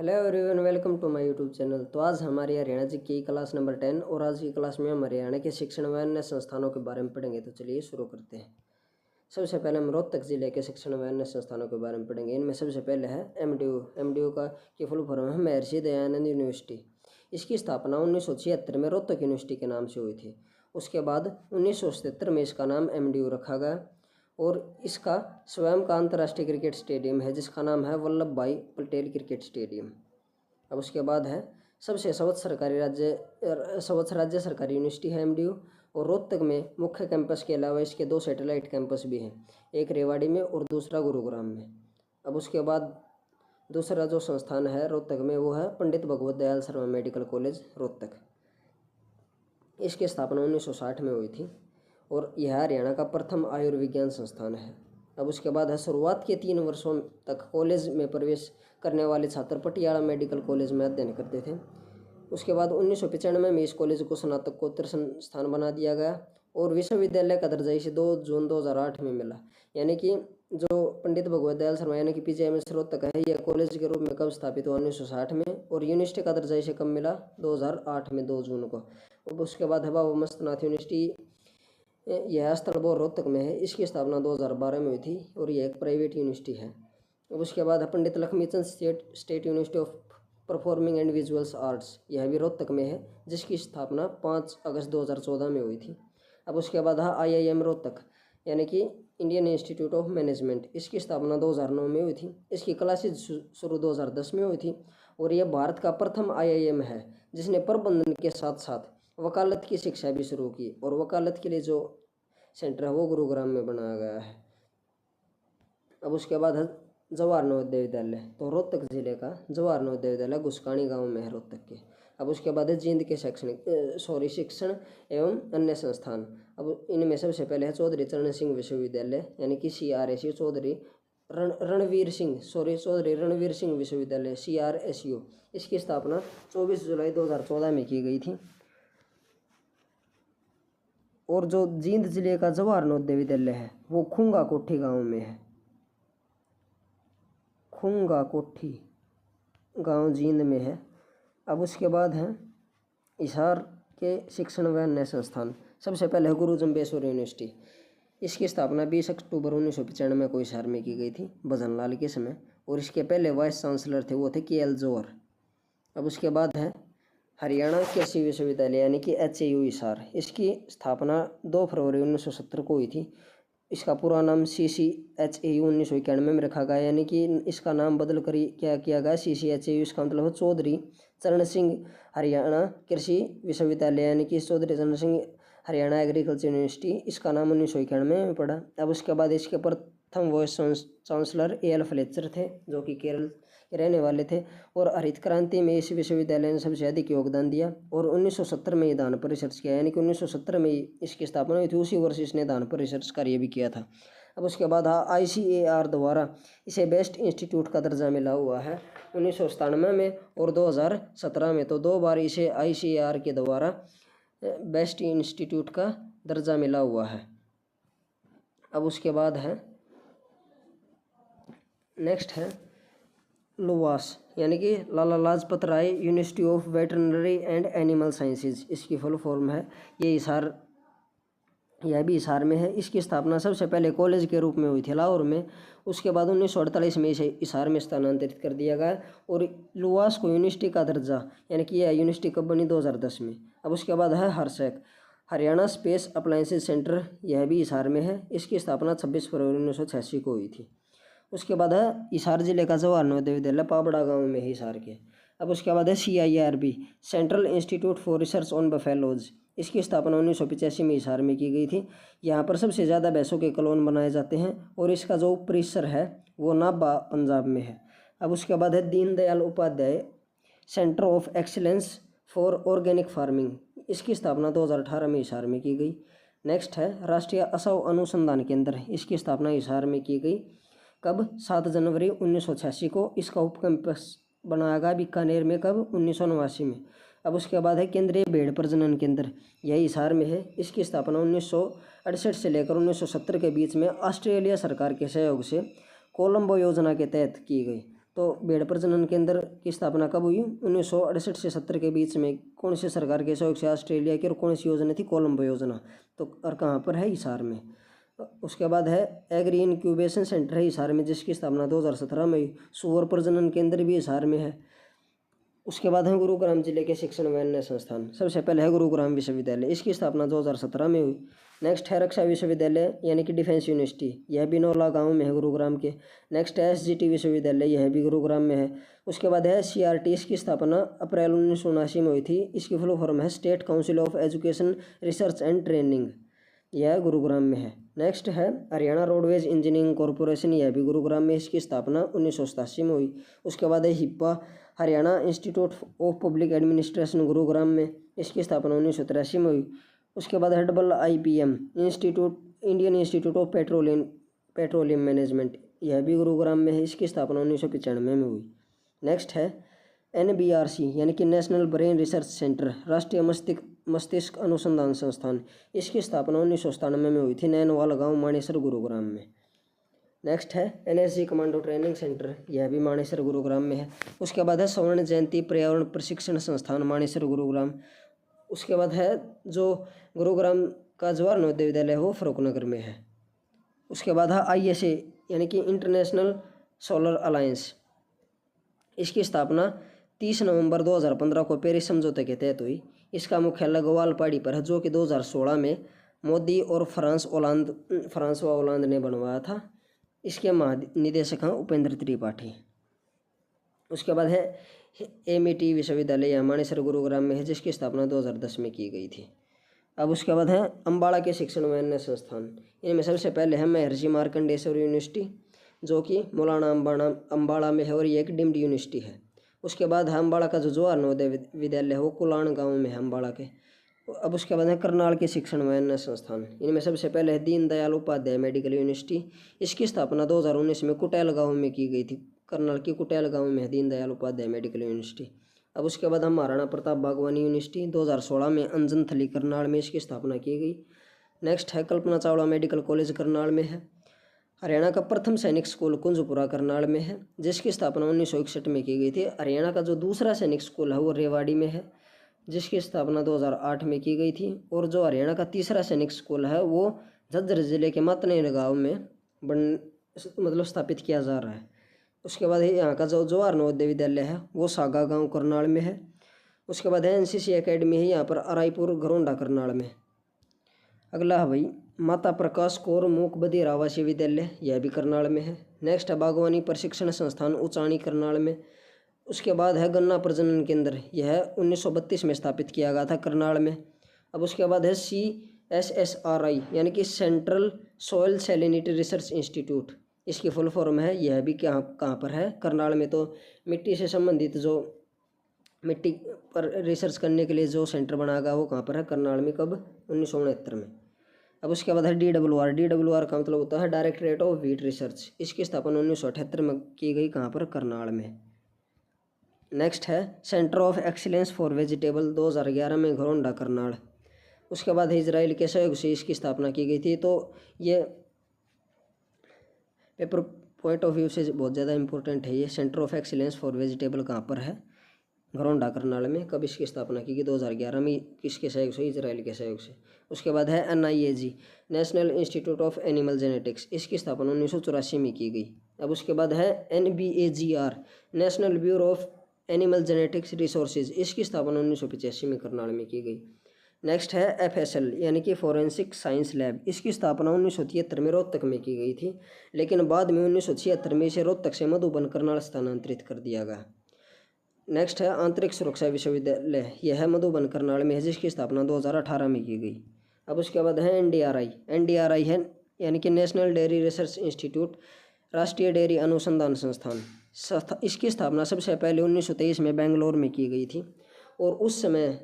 Hello everyone, welcome to my YouTube channel. तो आज हमारी हरियाणा जी की क्लास नंबर 10 और आज की क्लास में हम हरियाणा के शिक्षण व अन्य संस्थानों के बारे में पढ़ेंगे। तो चलिए शुरू करते हैं। सबसे पहले हम रोहतक जिले के शिक्षण व अन्य संस्थानों के बारे में पढ़ेंगे। इनमें सबसे पहले है एमडीयू का की फुल फॉर्म है महर्षि दयानंद यूनिवर्सिटी। इसकी स्थापना 1976 में रोहतक यूनिवर्सिटी के नाम से हुई थी। उसके बाद 1977 में इसका नाम एमडीयू रखा गया और इसका स्वयं का अंतर्राष्ट्रीय क्रिकेट स्टेडियम है जिसका नाम है वल्लभ भाई पटेल क्रिकेट स्टेडियम। अब उसके बाद है सबसे सर्वोच्च राज्य सरकारी यूनिवर्सिटी है एमडीयू। और रोहतक में मुख्य कैंपस के अलावा इसके 2 सैटेलाइट कैंपस भी हैं, एक रेवाड़ी में और दूसरा गुरुग्राम में। अब उसके बाद दूसरा जो संस्थान है रोहतक में वो है पंडित भगवत दयाल शर्मा मेडिकल कॉलेज रोहतक। इसकी स्थापना 1960 में हुई थी और यह हरियाणा का प्रथम आयुर्विज्ञान संस्थान है। अब उसके बाद है शुरुआत के 3 वर्षों तक कॉलेज में प्रवेश करने वाले छात्र पटियाला मेडिकल कॉलेज में अध्ययन करते थे। उसके बाद 1995 में इस कॉलेज को स्नातकोत्तर संस्थान बना दिया गया और विश्वविद्यालय का दर्जा इसे 2 जून 2008 में मिला। यानी कि जो पंडित भगवत दयाल शर्मा यानी कि पीजीआईएमएस रोहतक है, यह कॉलेज के रूप में कब स्थापित हुआ 1960 में और यूनिवर्सिटी का दर्जा इसे कब मिला 2008 में 2 जून को। अब उसके बाद है बाबा मस्तनाथ यूनिवर्सिटी। यह स्थलबोर रोहतक में है। इसकी स्थापना 2012 में हुई थी और यह एक प्राइवेट यूनिवर्सिटी है। अब उसके बाद है Pandit Lakshmichand state university of performing and visuals arts. यह भी रोहतक में है जिसकी स्थापना 5 अगस्त 2014 में हुई थी। अब उसके बाद है IIM रोहतक यानी कि इंडियन इंस्टीट्यूट ऑफ मैनेजमेंट। इसकी स्थापना 2009 में हुई थी। इसकी क्लासेज शुरू 2010 में हुई थी और यह भारत का प्रथम IIM है जिसने प्रबंधन के साथ साथ वकालत की शिक्षा भी शुरू की और वकालत के लिए जो सेंटर है वो गुरुग्राम में बनाया गया है। अब उसके बाद है जवाहर नवोदय विद्यालय। तो रोहतक जिले का जवाहर नवोदय विद्यालय गुस्काणी गांव में है रोहतक के। अब उसके बाद है जींद के शिक्षण एवं अन्य संस्थान। अब इनमें सबसे पहले है चौधरी चरण सिंह विश्वविद्यालय यानी कि CRSU चौधरी रणवीर सिंह विश्वविद्यालय CRSU। इसकी स्थापना 24 जुलाई 2014 में की गई थी। और जो जींद जिले का जवाहर नवोदय विद्यालय है वो खूंगा कोठी गांव में है। खूंगा कोठी गांव जींद में है। अब उसके बाद है हिसार के शिक्षण व अन्य संस्थान। सबसे पहले है गुरु जम्बेश्वर यूनिवर्सिटी। इसकी स्थापना 20 अक्टूबर 1995 को हिसार में की गई थी भजनलाल के समय और इसके पहले वाइस चांसलर थे वो थे KL जौहर। अब उसके बाद है हरियाणा कृषि विश्वविद्यालय यानी कि HAU हिसार। इसकी स्थापना 2 फरवरी 1970 को हुई थी। इसका पूरा नाम CCHAU 1991 में रखा गया यानी कि इसका नाम बदल कर क्या किया गया CCHAU। इसका मतलब है चौधरी चरण सिंह हरियाणा कृषि विश्वविद्यालय यानी कि चौधरी चरण सिंह हरियाणा एग्रीकल्चर यूनिवर्सिटी। इसका नाम 1991 में पड़ा। अब उसके बाद इसके प्रथम वाइस चांसलर AL फ्लेचर थे जो कि केरल के रहने वाले थे और हरित क्रांति में इस विश्वविद्यालय ने सबसे अधिक योगदान दिया और 1970 में ये दान पर रिसर्च किया यानी कि 1970 में इसकी स्थापना हुई थी। उसी वर्ष इसने दान पर रिसर्च कार्य भी किया था। अब उसके बाद ICAR द्वारा इसे बेस्ट इंस्टीट्यूट का दर्जा मिला हुआ है 1997 में और 2017 में। तो 2 बार इसे ICAR के द्वारा बेस्ट इंस्टीट्यूट का दर्जा मिला हुआ है। अब उसके बाद है नेक्स्ट है लुवास यानी कि Lala Lajpat Rai university of veterinary and animal sciences. इसकी फुल फॉर्म है। यह भी हिसार में है। इसकी स्थापना सबसे पहले कॉलेज के रूप में हुई थी लाहौर में। उसके बाद 1948 में इसे हिसार में स्थानांतरित कर दिया गया और लुवास को यूनिवर्सिटी का दर्जा यानी कि यह यूनिवर्सिटी कब बनी 2010 में। अब उसके बाद है हरसैक हरियाणा स्पेस अप्लायंसेज सेंटर। यह भी हिसार में है। इसकी स्थापना 26 फरवरी 1986 को हुई थी। उसके बाद है हिसार जिले का जवाहर नवोदय विद्यालय पाबड़ा गांव में हिसार के। अब उसके बाद है CIRB central institute for research on buffaloes. इसकी स्थापना 1985 में हिसार में की गई थी। यहाँ पर सबसे ज़्यादा भैंसों के क्लोन बनाए जाते हैं और इसका जो परिसर है वो नाभा पंजाब में है। अब उसके बाद है Deendayal Upadhyaya centre of excellence for organic farming. इसकी स्थापना 2018 में हिसार में की गई। नेक्स्ट है राष्ट्रीय असव अनुसंधान केंद्र। इसकी स्थापना हिसार में की गई कब 7 जनवरी 1986 को। इसका उप कैंपस बनाया गया बीकानेर में कब 1989 में। अब उसके बाद है केंद्रीय भेड़ प्रजनन केंद्र। यह हिसार में है। इसकी स्थापना 1968 से लेकर 1970 के बीच में ऑस्ट्रेलिया सरकार के सहयोग से कोलंबो योजना के तहत की गई। तो भेड़ प्रजनन केंद्र की स्थापना कब हुई? 1968 से 70 के बीच में। कौन सी सरकार के सहयोग से? ऑस्ट्रेलिया की। और कौन सी योजना थी? कोलंबो योजना। तो और कहाँ पर है? हिसार में। उसके बाद है एग्री इंक्यूबेशन सेंटर है हिसार में, जिसकी स्थापना 2017 में हुई। सुअर प्रजनन केंद्र भी हिसार में है। उसके बाद है गुरुग्राम जिले के शिक्षण व अन्य संस्थान। सबसे पहले है गुरुग्राम विश्वविद्यालय, इसकी स्थापना 2017 में हुई। नेक्स्ट है रक्षा विश्वविद्यालय यानी कि डिफेंस यूनिवर्सिटी, यह भी नौला गांव में है गुरुग्राम के। नेक्स्ट है SGT विश्वविद्यालय, यह भी गुरुग्राम में है। उसके बाद है CRT, इसकी स्थापना अप्रैल 1979 में हुई थी। इसकी फुल फॉर्म है state council of education research and training, यह गुरुग्राम में है। नेक्स्ट है हरियाणा रोडवेज इंजीनियरिंग कॉरपोरेशन, यह भी गुरुग्राम में, इसकी स्थापना 1987 में हुई। उसके बाद है HIPA, Haryana institute of public administration, Gurugram में, इसकी स्थापना 1983 में हुई। उसके बाद है IIPM institute, Indian institute of petroleum management, यह भी गुरुग्राम में है, इसकी स्थापना 1995 में हुई। नेक्स्ट है NBRC यानी कि नेशनल ब्रेन रिसर्च सेंटर, राष्ट्रीय मस्तिष्क अनुसंधान संस्थान, इसकी स्थापना 1997 में हुई थी, नैनवाल गांव, मानेसर, गुरुग्राम में। नेक्स्ट है NSG कमांडो ट्रेनिंग सेंटर, यह भी मानेसर, गुरुग्राम में है। उसके बाद है स्वर्ण जयंती पर्यावरण प्रशिक्षण संस्थान, मानेसर, गुरुग्राम। उसके बाद है जो गुरुग्राम का जवाहर नवोदय विद्यालय है वो फरुखनगर में है। उसके बाद है ISA यानी कि इंटरनेशनल सोलर अलायंस, इसकी स्थापना 30 नवंबर 2015 को पेरिस समझौते के तहत हुई। इसका मुख्यालय गोवाल पहाड़ी पर है, जो कि 2016 में मोदी और फ्रांस व ओलांद ने बनवाया था। इसके महानिदेशक हैं उपेंद्र त्रिपाठी। उसके बाद है MET विश्वविद्यालय, यह मानेसर, गुरुग्राम में है, जिसकी स्थापना 2010 में की गई थी। अब उसके बाद है अम्बाड़ा के शिक्षण व अन्य संस्थान, इनमें सबसे पहले है महर्षि मार्कंडेश्वर यूनिवर्सिटी, जो कि मौलाना अम्बाड़ा में है और ये एक डीम्ड यूनिवर्सिटी है। उसके बाद है अम्बाड़ा का जो जवाहर नवोदय विद्यालय है वो कुलाण गांव में है, अम्बाड़ा के। अब उसके बाद है करनाल के शिक्षण व अन्य संस्थान, इनमें सबसे पहले है दीनदयाल उपाध्याय मेडिकल यूनिवर्सिटी, इसकी स्थापना 2019 में कुटेल गाँव में की गई थी। करनाल की कुटेल गाँव में है दीनदयाल उपाध्याय मेडिकल यूनिवर्सिटी। अब उसके बाद हम महाराणा प्रताप बागवानी यूनिवर्सिटी, 2016 में अंजनथली, करनाल में, इसकी स्थापना की गई। नेक्स्ट है कल्पना चावला मेडिकल कॉलेज, करनाल में है। हरियाणा का प्रथम सैनिक स्कूल कुंजपुरा, करनाल में है, जिसकी स्थापना 1961 में की गई थी। हरियाणा का जो दूसरा सैनिक स्कूल है वो रेवाड़ी में है, जिसकी स्थापना 2008 में की गई थी। और जो हरियाणा का तीसरा सैनिक स्कूल है वो झज्जर जिले के मतनेर गाँव में स्थापित किया जा रहा है। उसके बाद यहाँ का जो जवाहर नवोदय विद्यालय है वो सागा गांव, करनाल में है। उसके बाद है NCC एकेडमी है यहाँ पर अराईपुर, घरोंडा, करनाल में। अगला है भाई माता प्रकाश कौर मूक बधिर आवासीय विद्यालय, यह भी करनाल में है। नेक्स्ट है बागवानी प्रशिक्षण संस्थान उचाणी, करनाल में। उसके बाद है गन्ना प्रजनन केंद्र, यह 1932 में स्थापित किया गया था, करनाल में। अब उसके बाद है CSSRI यानी कि central soil salinity research institute, इसकी फुल फॉर्म है, यह भी कहाँ पर है? करनाल में। तो मिट्टी से संबंधित जो मिट्टी पर रिसर्च करने के लिए जो सेंटर बनाया गया वो कहाँ पर है? करनाल में। कब? 1969 में। अब उसके बाद है DWR का मतलब होता है डायरेक्टरेट ऑफ व्हीट रिसर्च, इसकी स्थापना 1978 में की गई, कहाँ पर? करनाल में। नेक्स्ट है centre of excellence for vegetable, 2011 में, घरोंडा, करनाल। उसके बाद इजराइल के सहयोग से इसकी स्थापना की गई थी। तो ये पेपर पॉइंट ऑफ व्यू से बहुत ज़्यादा इंपॉर्टेंट है। ये centre of excellence for vegetable कहाँ पर है? घरोंडा, करनाल में। कब इसकी स्थापना की गई? 2011 में। किसके सहयोग से? इजराइल के सहयोग से। उसके बाद है NIAG national institute of animal genetics, इसकी स्थापना 1984 में की गई। अब उसके बाद है NBAGR national bureau of animal genetics resources, इसकी स्थापना 1985 में करनाल में की गई। नेक्स्ट है FSL यानी कि फॉरेंसिक साइंस लैब, इसकी स्थापना 1973 में रोहतक में की गई थी, लेकिन बाद में 1976 में इसे रोहतक से मधुबन, करनाल स्थानांतरित कर दिया गया। नेक्स्ट है आंतरिक सुरक्षा विश्वविद्यालय, यह है मधुबन, करनाल में है, जिसकी स्थापना 2018 में की गई। अब उसके बाद है NDRI है यानी कि नेशनल डेयरी रिसर्च इंस्टीट्यूट, राष्ट्रीय डेयरी अनुसंधान संस्थान। इसकी स्थापना सबसे पहले 1923 में बेंगलोर में की गई थी। और उस समय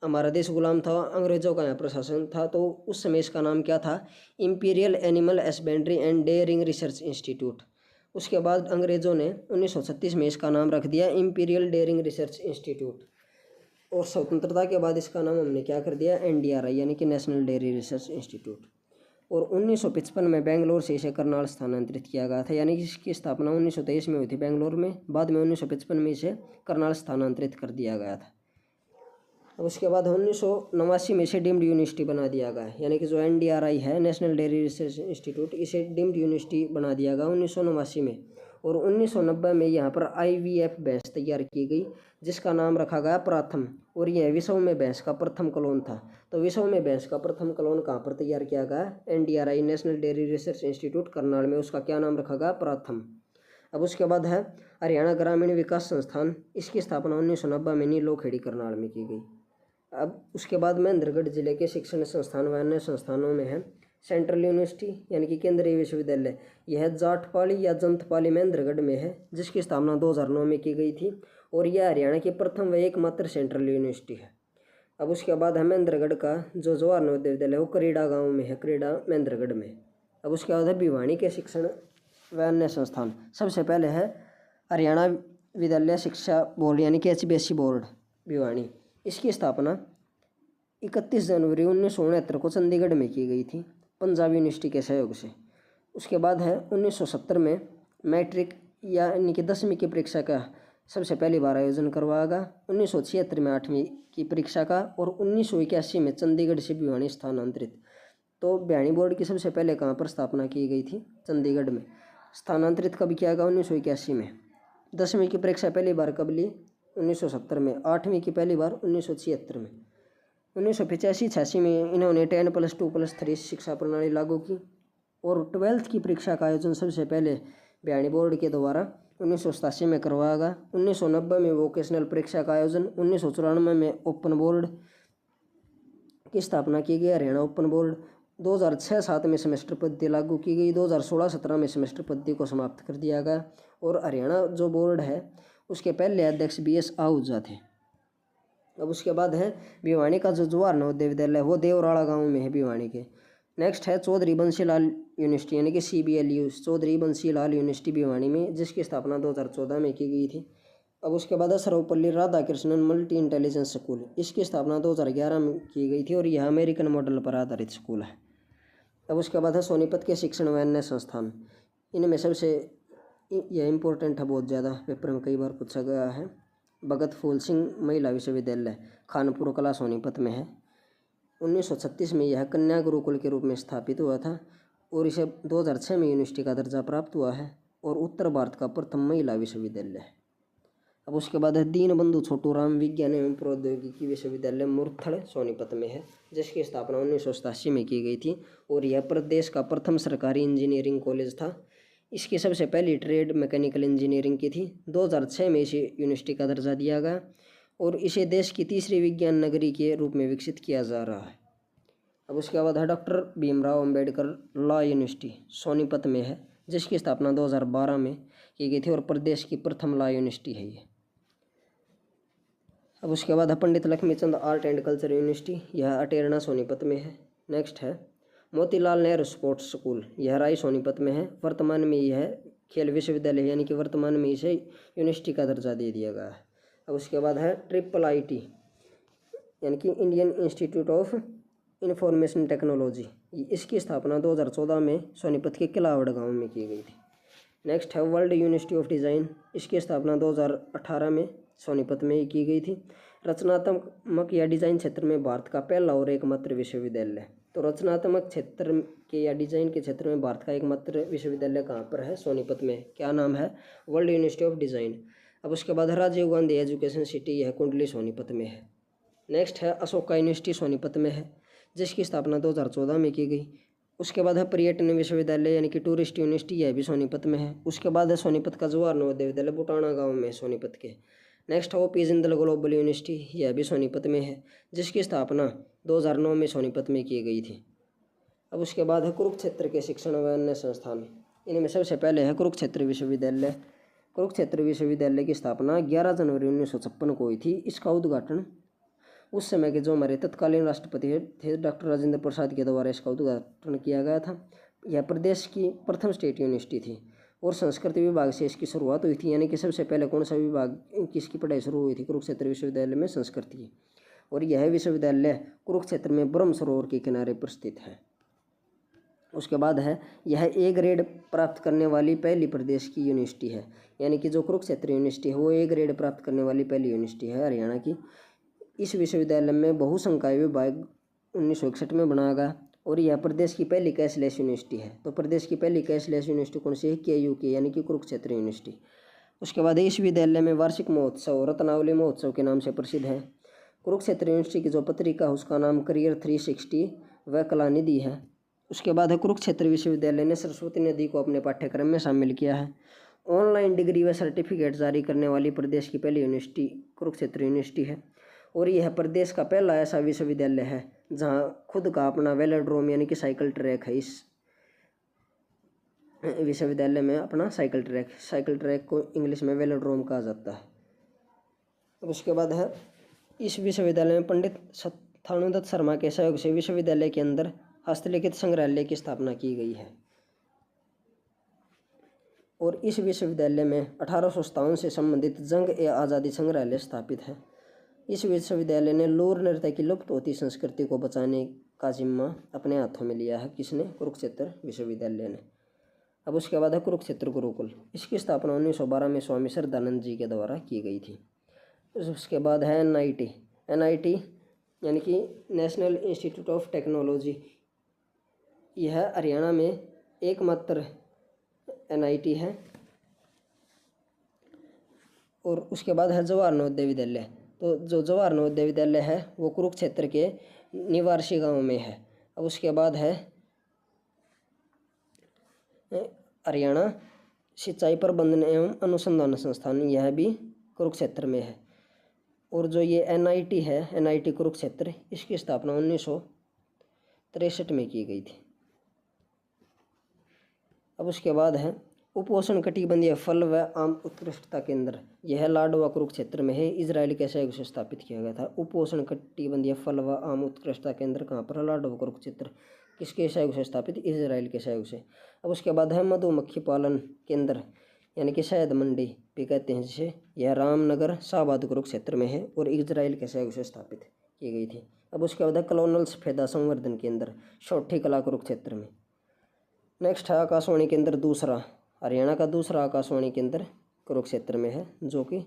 हमारा देश गुलाम था, अंग्रेज़ों का यहाँ प्रशासन था, तो उस समय इसका नाम क्या था? Imperial animal husbandry and dairying research institute. उसके बाद अंग्रेज़ों ने 1936 में इसका नाम रख दिया इंपीरियल डेयरिंग रिसर्च इंस्टीट्यूट। और स्वतंत्रता के बाद इसका नाम हमने क्या कर दिया? NDRI यानी कि नेशनल डेयरी रिसर्च इंस्टीट्यूट। और 1955 में बेंगलोर से इसे करनाल स्थानांतरित किया गया था, यानी कि इसकी स्थापना 1923 में हुई थी बेंगलोर में, बाद में 1955 में इसे करनाल स्थानांतरित कर दिया गया था। अब उसके बाद 1989 में इसे डीम्ड यूनिवर्सिटी बना दिया गया, यानी कि जो NDRI है, नेशनल डेयरी रिसर्च इंस्टीट्यूट, इसे डीम्ड यूनिवर्सिटी बना दिया गया 1989 में। और 1990 में यहाँ पर IVF भैंस तैयार की गई, जिसका नाम रखा गया प्रथम, और यह विश्व में भैंस का प्रथम क्लोन था। तो विश्व में भैंस का प्रथम क्लोन कहाँ पर तैयार किया गया? NDRI national dairy research institute Karnal में, उसका क्या नाम रखा गया? प्रथम। अब उसके बाद है हरियाणा ग्रामीण विकास संस्थान, इसकी स्थापना 1990 में नीलोखेड़ी करनाल में की गई। अब उसके बाद महेंद्रगढ़ जिले के शिक्षण संस्थान व अन्य संस्थानों में है सेंट्रल यूनिवर्सिटी, यानी कि केंद्रीय विश्वविद्यालय। यह जाटपाली या जंतपाली महेंद्रगढ़ में है, जिसकी स्थापना 2009 में की गई थी, और यह हरियाणा की प्रथम व एकमात्र सेंट्रल यूनिवर्सिटी है। अब उसके बाद है महेंद्रगढ़ का जो जवाहर नवोदय विद्यालय, वो करीड़ा गाँव में है, करीड़ा महेंद्रगढ़ में। अब उसके बाद है भिवानी के शिक्षण व अन्य संस्थान। सबसे पहले है हरियाणा विद्यालय शिक्षा बोर्ड, यानी कि HBSC बोर्ड भिवानी। इसकी स्थापना 31 जनवरी 1969 को चंडीगढ़ में की गई थी, पंजाब यूनिवर्सिटी के सहयोग से। उसके बाद है 1970 में मैट्रिक यानी कि 10वीं की परीक्षा का सबसे पहली बार आयोजन करवाया गया, 1976 में 8वीं की परीक्षा का, और 1981 में चंडीगढ़ से भिवानी स्थानांतरित। तो भिवानी बोर्ड की सबसे पहले कहाँ पर स्थापना की गई थी? चंडीगढ़ में। स्थानांतरित कब किया गया? 1981 में। 10वीं की परीक्षा पहली बार कब ली? 1970 में। 8वीं की पहली बार 1976 में। 1985-86 में इन्होंने 10+2+3 शिक्षा प्रणाली लागू की, और 12th की परीक्षा का आयोजन सबसे पहले भिवानी बोर्ड के द्वारा 1987 में करवाया गया। 1990 में वोकेशनल परीक्षा का आयोजन, 1994 में ओपन बोर्ड की स्थापना की गई, हरियाणा ओपन बोर्ड। 2006-07 में सेमेस्टर पद्धति लागू की गई, 2016-17 में सेमेस्टर पद्धति को समाप्त कर दिया गया, और हरियाणा जो बोर्ड है उसके पहले अध्यक्ष BS आहूजा थे। अब उसके बाद है भिवानी का जो जवाहर नवोदय विद्यालय, वो देवराड़ा गांव में है भिवानी के। नेक्स्ट है चौधरी बंसीलाल यूनिवर्सिटी, यानी कि CBLU, चौधरी बंसीलाल यूनिवर्सिटी भिवानी में, जिसकी स्थापना 2014 में की गई थी। अब उसके बाद है Sarvepalli Radhakrishnan multi intelligence school, इसकी स्थापना 2011 में की गई थी, और यह अमेरिकन मॉडल पर आधारित स्कूल है। अब उसके बाद है सोनीपत के शिक्षण व अन्य संस्थान। इनमें सबसे यह इम्पोर्टेंट है, बहुत ज़्यादा पेपर में कई बार पूछा गया है। भगत फूल सिंह महिला विश्वविद्यालय खानपुर कला सोनीपत में है। 1936 में यह कन्या गुरुकुल के रूप में स्थापित हुआ था, और इसे 2006 में यूनिवर्सिटी का दर्जा प्राप्त हुआ है, और उत्तर भारत का प्रथम महिला विश्वविद्यालय है। अब उसके बाद है दीनबंधु छोटूराम विज्ञान एवं प्रौद्योगिकी विश्वविद्यालय मुरथड़ सोनीपत में है, जिसकी स्थापना 1987 में की गई थी, और यह प्रदेश का प्रथम सरकारी इंजीनियरिंग कॉलेज था। इसकी सबसे पहली ट्रेड मैकेनिकल इंजीनियरिंग की थी। 2006 में इसे यूनिवर्सिटी का दर्जा दिया गया, और इसे देश की तीसरी विज्ञान नगरी के रूप में विकसित किया जा रहा है। अब उसके बाद है doctor Bhimrao Ambedkar law university Sonipat में है, जिसकी स्थापना 2012 में की गई थी, और प्रदेश की प्रथम लॉ यूनिवर्सिटी है ये। अब उसके बाद है Pandit Lakshmichand art and culture university, यह अटेरना सोनीपत में है। नेक्स्ट है मोतीलाल नेहरू स्पोर्ट्स स्कूल, यह राय सोनीपत में है। वर्तमान में यह खेल विश्वविद्यालय, यानी कि वर्तमान में इसे यूनिवर्सिटी का दर्जा दे दिया गया है। अब उसके बाद है IIIT, यानी कि Indian institute of information technology, इसकी स्थापना 2014 में सोनीपत के किलावड़ गांव में की गई थी। नेक्स्ट है वर्ल्ड यूनिवर्सिटी ऑफ डिज़ाइन, इसकी स्थापना 2018 में सोनीपत में की गई थी। रचनात्मक या डिज़ाइन क्षेत्र में भारत का पहला और एकमात्र विश्वविद्यालय। तो रचनात्मक क्षेत्र के या डिज़ाइन के क्षेत्र में भारत का एकमात्र विश्वविद्यालय कहाँ पर है? सोनीपत में। क्या नाम है? World university of design. अब उसके बाद राजीव गांधी एजुकेशन सिटी, यह कुंडली सोनीपत में है। नेक्स्ट है अशोका यूनिवर्सिटी सोनीपत में है, जिसकी स्थापना 2014 में की गई। उसके बाद है पर्यटन विश्वविद्यालय, यानी कि टूरिस्ट यूनिवर्सिटी, यह भी सोनीपत में है। उसके बाद है सोनीपत का जवाहर नवोदय विद्यालय बुटाना गाँव में सोनीपत के। नेक्स्ट है OP जिंदल ग्लोबल यूनिवर्सिटी, यह भी सोनीपत में है, जिसकी स्थापना 2009 में सोनीपत में की गई थी। अब उसके बाद है कुरुक्षेत्र के शिक्षण व अन्य संस्थान। इनमें सबसे पहले है कुरुक्षेत्र विश्वविद्यालय। कुरुक्षेत्र विश्वविद्यालय की स्थापना 11 जनवरी 1956 को हुई थी। इसका उद्घाटन उस समय के जो हमारे तत्कालीन राष्ट्रपति थे डॉक्टर राजेंद्र प्रसाद के द्वारा इसका उद्घाटन किया गया था। यह प्रदेश की प्रथम स्टेट यूनिवर्सिटी थी, और संस्कृत विभाग से इसकी शुरुआत हुई थी, यानी कि सबसे पहले कौन सा विभाग किसकी पढ़ाई शुरू हुई थी? कुरुक्षेत्र विश्वविद्यालय में संस्कृत की। और यह विश्वविद्यालय कुरुक्षेत्र में ब्रह्म सरोवर के किनारे पर स्थित है। उसके बाद है यह ए ग्रेड प्राप्त करने वाली पहली प्रदेश की यूनिवर्सिटी है, यानी कि जो कुरुक्षेत्र यूनिवर्सिटी है वो ए ग्रेड प्राप्त करने वाली पहली यूनिवर्सिटी है हरियाणा की। इस विश्वविद्यालय में बहुसंकाय विभाग 1961 में बनाया गया और यह प्रदेश की पहली कैशलेस यूनिवर्सिटी है। तो प्रदेश की पहली कैशलेस यूनिवर्सिटी कौन सी है? KU की, यानी कि कुरुक्षेत्र यूनिवर्सिटी। उसके बाद इस विद्यालय में वार्षिक महोत्सव रत्नावली महोत्सव के नाम से प्रसिद्ध है। कुरुक्षेत्र यूनिवर्सिटी की जो पत्रिका है उसका नाम करियर 360 व कला निधि है। उसके बाद है कुरुक्षेत्र विश्वविद्यालय ने सरस्वती नदी को अपने पाठ्यक्रम में शामिल किया है। ऑनलाइन डिग्री व सर्टिफिकेट जारी करने वाली प्रदेश की पहली यूनिवर्सिटी कुरुक्षेत्र यूनिवर्सिटी है और यह प्रदेश का पहला ऐसा विश्वविद्यालय है जहां खुद का अपना वेलोड्रोम यानी कि साइकिल ट्रैक है। इस विश्वविद्यालय में अपना साइकिल ट्रैक को इंग्लिश में वेलोड्रोम कहा जाता है। उसके बाद है इस विश्वविद्यालय में पंडित थाणुदत्त शर्मा के सहयोग से विश्वविद्यालय के अंदर हस्तलिखित संग्रहालय की स्थापना की गई है और इस विश्वविद्यालय में 1857 से संबंधित जंग ए आज़ादी संग्रहालय स्थापित है। इस विश्वविद्यालय ने लोर नृत्य की लुप्त होती संस्कृति को बचाने का जिम्मा अपने हाथों में लिया है। किसने? कुरुक्षेत्र विश्वविद्यालय ने। अब उसके बाद है कुरुक्षेत्र गुरुकुल। इसकी स्थापना 1912 में स्वामी श्रद्धानंद जी के द्वारा की गई थी। उसके बाद है NIT यानी कि नेशनल इंस्टीट्यूट ऑफ टेक्नोलॉजी। यह हरियाणा में एकमात्र NIT है। और उसके बाद है जवाहर नवोदय विद्यालय। तो जो जवाहर नवोदय विद्यालय है वो कुरुक्षेत्र के निवासी गांव में है। अब उसके बाद है हरियाणा सिंचाई प्रबंधन एवं अनुसंधान संस्थान, यह भी कुरुक्षेत्र में है। और जो ये NIT है, NIT कुरुक्षेत्र, इसकी स्थापना 1963 में की गई थी। अब उसके बाद है उपोष्ण कटिबंधीय फल व आम उत्कृष्टता केंद्र। यह लाडवा कुरुक्षेत्र में है, इजराइल के सहयोग से स्थापित किया गया था। उपोष्ण कटिबंधीय फल व आम उत्कृष्टता केंद्र कहाँ पर? लाडवा कुरुक्षेत्र। किसके सहयोग से स्थापित? इजराइल के सहयोग से। अब उसके बाद है मधुमक्खी पालन केंद्र यानी कि शहद मंडी भी कहते हैं जिसे, यह रामनगर शाहबाद कुरुक्षेत्र में है और इजराइल के सहयोग से स्थापित की गई थी। अब उसके बाद है कलोनल सफेदा संवर्धन केंद्र सोठी कला कुरुक्षेत्र में। नेक्स्ट है आकाशवाणी केंद्र दूसरा, हरियाणा का दूसरा आकाशवाणी केंद्र कुरुक्षेत्र में है जो कि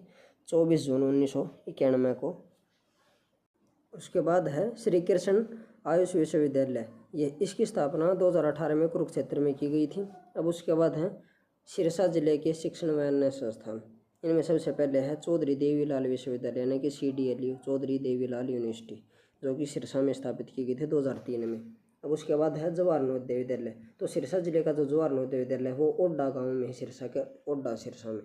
24 जून 1991 को। उसके बाद है श्री कृष्ण आयुष विश्वविद्यालय। ये इसकी स्थापना 2018 में कुरुक्षेत्र में की गई थी। अब उसके बाद है सिरसा जिले के शिक्षण व अन्य संस्थान। इनमें सबसे पहले है चौधरी देवीलाल विश्वविद्यालय यानी कि CDLU चौधरी देवीलाल यूनिवर्सिटी जो कि सिरसा में स्थापित की गई थी 2003 में। अब उसके बाद है जवाहर नवोदय विद्यालय। तो सिरसा जिले का जो जवाहर नवोदय विद्यालय है वो ओड्डा गांव में है, सिरसा के ओड्डा सिरसा में।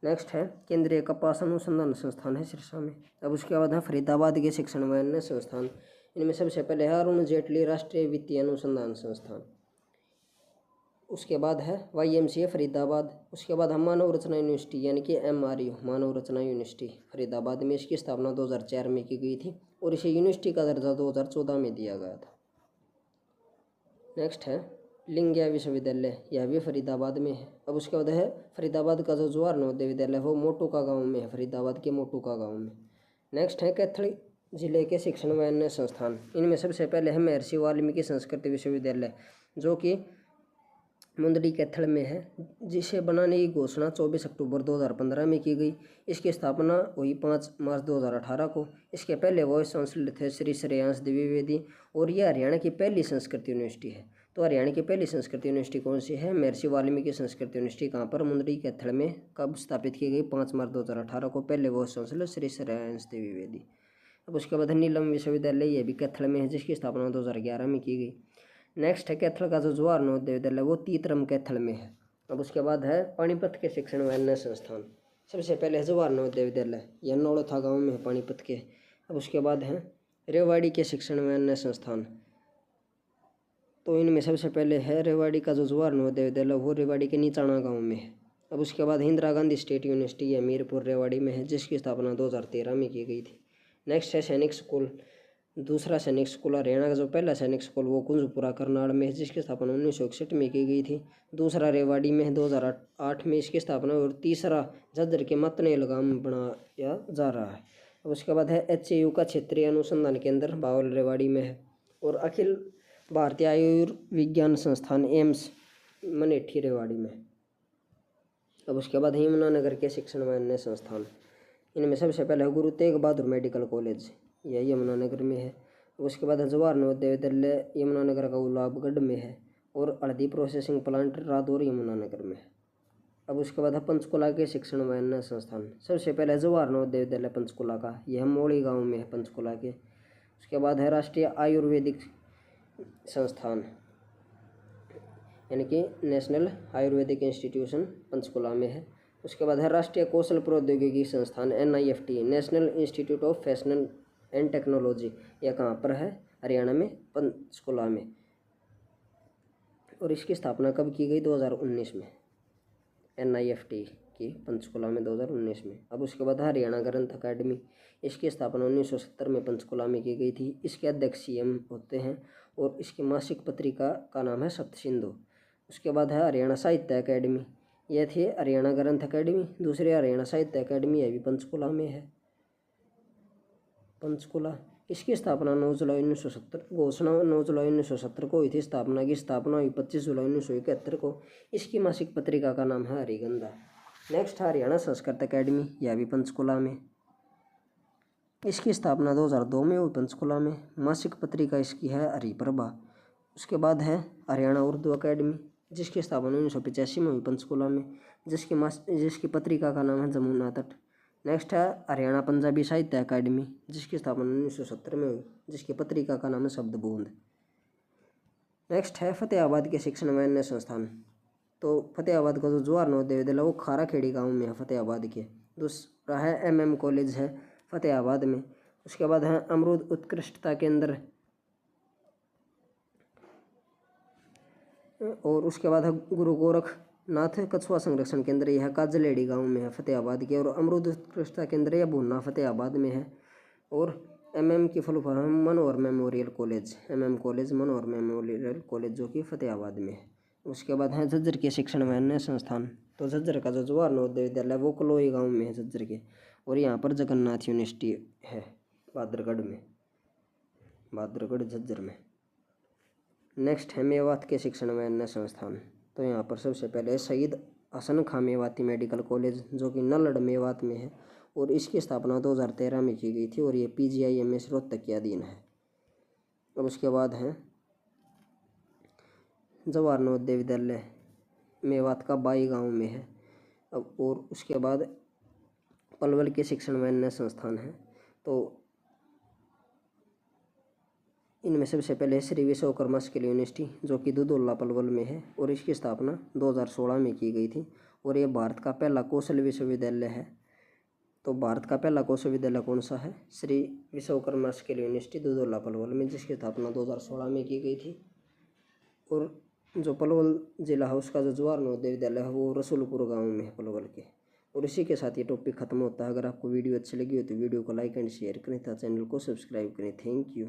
नेक्स्ट है केंद्रीय कपास अनुसंधान संस्थान है सिरसा में। अब उसके बाद है फरीदाबाद के शिक्षण व अन्य संस्थान। इनमें सबसे पहले है अरुण जेटली राष्ट्रीय वित्तीय अनुसंधान संस्थान। उसके बाद है YMCA फरीदाबाद। उसके बाद हम मानव रचना यूनिवर्सिटी यानी कि MRU मानव रचना यूनिवर्सिटी फरीदाबाद में। इसकी स्थापना 2004 में की गई थी और इसे यूनिवर्सिटी का दर्जा 2014 में दिया गया था। नेक्स्ट है लिंगिया विश्वविद्यालय, यह भी फरीदाबाद में है। अब उसके बाद है फरीदाबाद का जो जवाहर नवोदय विद्यालय वो मोटुका गांव में है, फरीदाबाद के मोटुका गांव में। नेक्स्ट है कैथल जिले के शिक्षण व अन्य संस्थान। इनमें सबसे पहले है महर्षि वाल्मीकि संस्कृत विश्वविद्यालय जो कि मुंदड़ी कैथल में है, जिसे बनाने की घोषणा 24 अक्टूबर 2015 में की गई। इसकी स्थापना हुई 5 मार्च 2018 को। इसके पहले वाइस चांसलर थे श्री श्रेयांश द्विवेदी और यह हरियाणा की पहली संस्कृत यूनिवर्सिटी है। तो हरियाणा की पहली संस्कृत यूनिवर्सिटी कौन सी है? महर्षि वाल्मीकि संस्कृत यूनिवर्सिटी। कहाँ पर? मुंदड़ी कैथल में। कब स्थापित की गई? 5 मार्च 2018 को। पहले वाइस चांसलर श्री श्रेयांश द्विवेदी। अब उसके बाद नीलम विश्वविद्यालय, यह भी कैथल में है, जिसकी स्थापना 2011 में की गई। नेक्स्ट है कैथल का जो जवाहर नवोदय विद्यालय वो तीतरम कैथल में है। अब उसके बाद है पानीपत के शिक्षण व अन्य संस्थान। सबसे पहले है जवाहर नवोदय विद्यालय, यह नौड़था गांव में है पानीपत के। अब उसके बाद है रेवाड़ी के शिक्षण व अन्य संस्थान। तो इनमें सबसे पहले है रेवाड़ी का जो जवाहर नवोदय विद्यालय वो रेवाड़ी के नीचाणा गाँव में है। अब उसके बाद इंदिरा गांधी स्टेट यूनिवर्सिटी है मीरपुर रेवाड़ी में है, जिसकी स्थापना 2013 में की गई थी। नेक्स्ट है सैनिक स्कूल। दूसरा सैनिक स्कूल हरियाणा का जो पहला सैनिक स्कूल वो कुंजपुरा करनाल में है, जिसकी स्थापना 1961 में की गई थी। दूसरा रेवाड़ी में है 2008 में इसकी स्थापना, और तीसरा झज्जर के मतनेल गांव में बनाया जा रहा है। अब उसके बाद है HAU का क्षेत्रीय अनुसंधान केंद्र बावल रेवाड़ी में है। और अखिल भारतीय आयुर्विज्ञान संस्थान एम्स मनेठी रेवाड़ी में। अब उसके बाद यमुनानगर के शिक्षण व अन्य संस्थान, इनमें सबसे पहले है गुरु तेग बहादुर मेडिकल कॉलेज, यह यमुनानगर में है। उसके बाद है जवाहर नवोदय विद्यालय यमुनानगर का गुलाबगढ़ में है, और हल्दी प्रोसेसिंग प्लांट रादौर यमुनानगर में है। अब उसके बाद है पंचकुला के शिक्षण व अन्य संस्थान, सबसे पहले है जवाहर नवोदय विद्यालय पंचकुला का, यह मौड़ी गाँव में है पंचकुला के। उसके बाद है राष्ट्रीय आयुर्वेदिक संस्थान यानी कि नेशनल आयुर्वेदिक इंस्टीट्यूशन पंचकुला में है। उसके बाद है राष्ट्रीय कौशल प्रौद्योगिकी संस्थान NIFT national institute of fashion and technology, यह कहाँ पर है? हरियाणा में पंचकुला में, और इसकी स्थापना कब की गई? 2019 में, NIFT की पंचकुला में 2019 में। अब उसके बाद हरियाणा ग्रंथ अकादमी, इसकी स्थापना 1970 में पंचकुला में की गई थी। इसके अध्यक्ष CM होते हैं, और इसकी मासिक पत्रिका का नाम है सप्तसिंधु। उसके बाद है हरियाणा साहित्य अकादमी, यह थी हरियाणा ग्रंथ अकादमी, दूसरी हरियाणा साहित्य अकादमी, यह भी पंचकुला में है, पंचकुला। इसकी स्थापना 9 जुलाई 1970, घोषणा 9 जुलाई 1970 को हुई थी। स्थापना की स्थापना हुई 25 जुलाई 1971 को। इसकी मासिक पत्रिका का नाम है हरिगंधा। नेक्स्ट हरियाणा संस्कृत अकादमी, यह भी पंचकुला में, इसकी स्थापना 2002 में हुई पंचकुला में। मासिक पत्रिका इसकी है हरिप्रभा। उसके बाद है हरियाणा उर्दू अकादमी, जिसकी स्थापना 1985 में हुई पंचकुला में, जिसकी पत्रिका का नाम है जमुना तट। नेक्स्ट है हरियाणा पंजाबी साहित्य अकादमी, जिसकी स्थापना 1970 में हुई, जिसकी पत्रिका का नाम है शब्दबूंद। नेक्स्ट है फतेहाबाद के शिक्षण व अन्य संस्थान, तो फतेहाबाद का जो जवाहर नवोदय विद्यालय वो खाराखेड़ी गाँव में है फतेहाबाद के। दूसरा है MM कॉलेज है फतेहाबाद में। उसके बाद है अमरूद उत्कृष्टता केंद्र, और उसके बाद है गुरु गोरखनाथ कछुआ संरक्षण केंद्र, यह काजलेड़ी गांव में है फतेहाबाद के। और अमरूद उत्कृष्टता केंद्र यह भूना फतेहाबाद में है। और MM की फुल फॉर्म मनोहर मेमोरियल कॉलेज, MM कॉलेज मनोहर मेमोरियल कॉलेज, जो कि फतेहाबाद में है। उसके बाद है झज्जर के शिक्षण व अन्य संस्थान, तो झज्जर का जो जवाहर नवोदय विद्यालय वो कलोई गाँव में है झज्जर के, और यहाँ पर जगन्नाथ यूनिवर्सिटी है भाद्रगढ़ में, भाद्रगढ़ झज्जर में। नेक्स्ट है मेवात के शिक्षण व अन्य संस्थान, तो यहाँ पर सबसे पहले शहीद हसन खां मेवाती मेडिकल कॉलेज, जो कि नलड़ मेवात में है, और इसकी स्थापना 2013 में की गई थी, और ये PGIMS रोहतक के अधीन है। अब उसके बाद है जवाहर नवोदय विद्यालय मेवात का बाई गाँव में है। अब और उसके बाद पलवल के शिक्षण व अन्य संस्थान हैं, तो इनमें सबसे पहले श्री विश्वकर्मा स्किल यूनिवर्सिटी, जो कि दुधौला पलवल में है, और इसकी स्थापना 2016 में की गई थी, और ये भारत का पहला कौशल विश्वविद्यालय है। तो भारत का पहला कौशल विद्यालय कौन सा है? श्री विश्वकर्मा स्किल यूनिवर्सिटी दुधौला पलवल में, जिसकी स्थापना 2016 में की गई थी। और जो पलवल जिला है उसका जो जवाहर नवोदय विद्यालय है वो रसूलपुर गाँव में है पलवल के। और इसी के साथ ये टॉपिक खत्म होता है। अगर आपको वीडियो अच्छी लगी हो तो वीडियो को लाइक एंड शेयर करें तथा चैनल को सब्सक्राइब करें। Thank you.